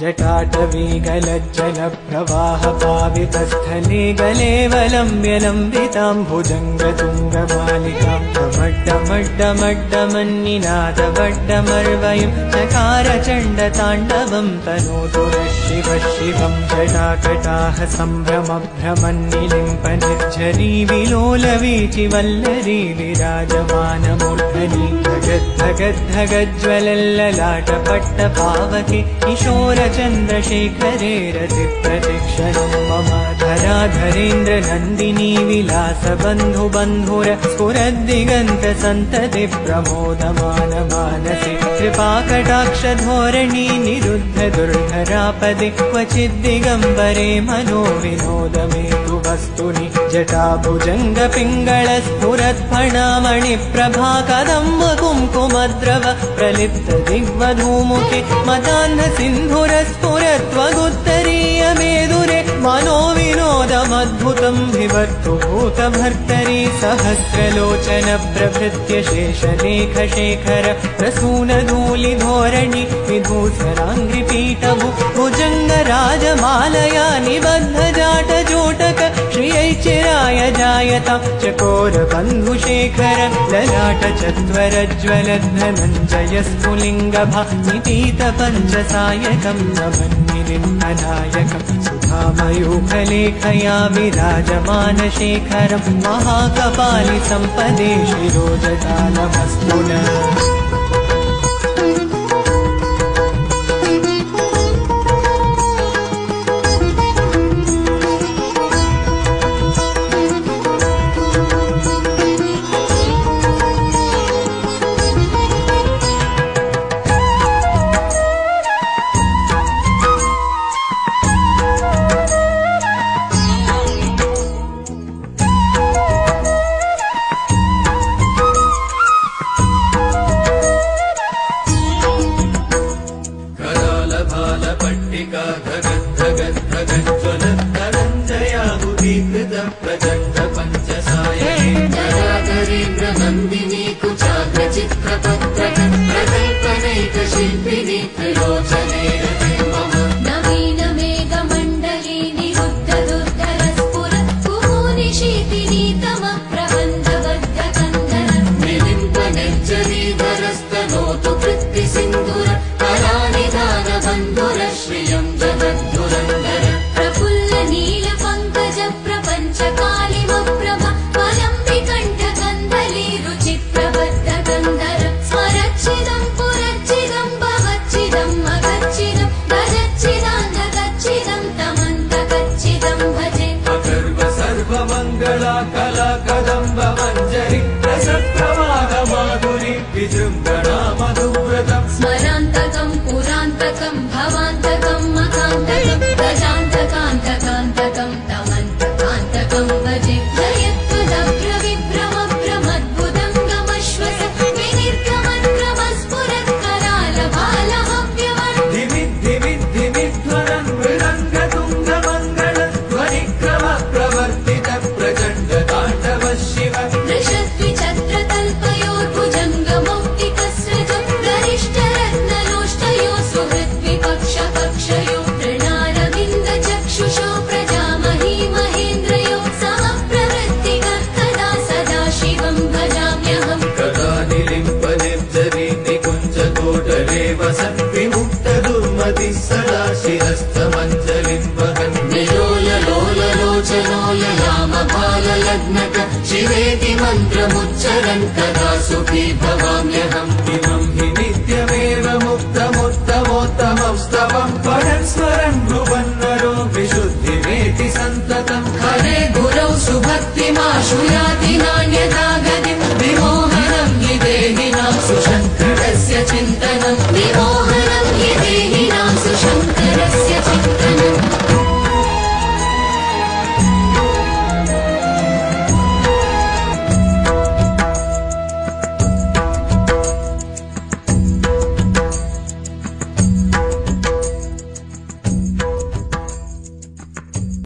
जटाटवीगलज्जलप्रवाहपावितस्थले गलेवलम्ब्यलम्बितां भुजङ्गतुङ्गबालिकां डमड्डमड्डमड्डमन्निनादवड्डमर्वयं चकारचण्डताण्डवं तनोतुरशिवः शिवं जटाकटाह सम्भ्रमभ्रमन्निलिम्पनिर्झरी विलोलवीचिवल्लरी विराजमानमूर्धनि धगद्धगज्ज्वलल्ललाटपट्टपावके किशोरचन्द्रशेखरे रतिप्रतिक्षणं मम धराधरेन्द्रनन्दिनी विलासबन्धुबन्धुर स्फुरद्दिगन्तसन्तति प्रमोदमानमानसे कृपाकटाक्षधोरणी निरुद्धदुर्धरापदे क्वचिद्दिगम्बरे मनोविनोदमेतु वस्तुनि जटाभुजङ्गपिङ्गळस्फुरत्फणामणिप्रभाकदम्बकुङ्कुमद्रव प्रलिप्तदिग्वधूमुखे मदाह्नसिन्धुरस्फुरत्वगुत्तरीयमेदुरे मनोविनोदमद्भुतं विवर्तु भूतभर्तरि सहस्रलोचन प्रभृत्य शेषलेखशेखर प्रसूनधूलिधोरणि विधूसराङ्घ्रिपीठभु भुजङ्गराजमालया निबद्धजाटजोटक श्रियैचिराय जायतां चकोरबन्धुशेखर ललाटचत्वरज्ज्वलद्धनञ्जयस्फुलिङ्गभा निपीतपञ्चसायकं नमन्निलिम्बनायकं सुधामयूखलेखया विराजमानशेखरं महाकपालि सम्पदे शिरोजटालमस्तु नः। स्मरान्तकं पुरान्तकं भवान्तकं मकान्तकं गजान्तकान्तकान्तकं तमन्तकान्तकं भजे जयत्वदभ्रविभ्रमभ्रमद्भुतङ्गमश्वस विनिर्गमन्क्रमस्फुरत्करालभालहव्यवन् धिमिद्धिमिद्धिमिध्वरन् मृदङ्गतुङ्गमङ्गल ध्वनिक्रम प्रवर्तित प्रचण्डताण्डव शिव वृषद्विचक्रतल्पयोर्भुजङ्गमौक्तिकस्रजं गरिष्ठरत्नलोष्टयो सुहृद्विपक्षकक्षयो तृणारविन्दचक्षुषो प्रजामही महेन्द्रयो समप्रवृत्तिकः कदा सदा शिवं भजाम्यहम् कदा निलिम्पनिर्झरी निकुञ्जतोटरे वसन् विमुक्तदुर्मतिः सदा शिरस्थमञ्जलिं वहन् निलोललोललोचनो ललामबाललग्नक शिवेति मन्त्रमुच्चरन् कदा सुखी भवाम्यहम् इमं हि नित्यमेव मुक्तमुत्तमोत्तमं स्तवं पठन् स्मरन् ब्रुवन्नरो विशुद्धिमेति सन्ततम् हरे गुरौ सुभक्तिमाशु याति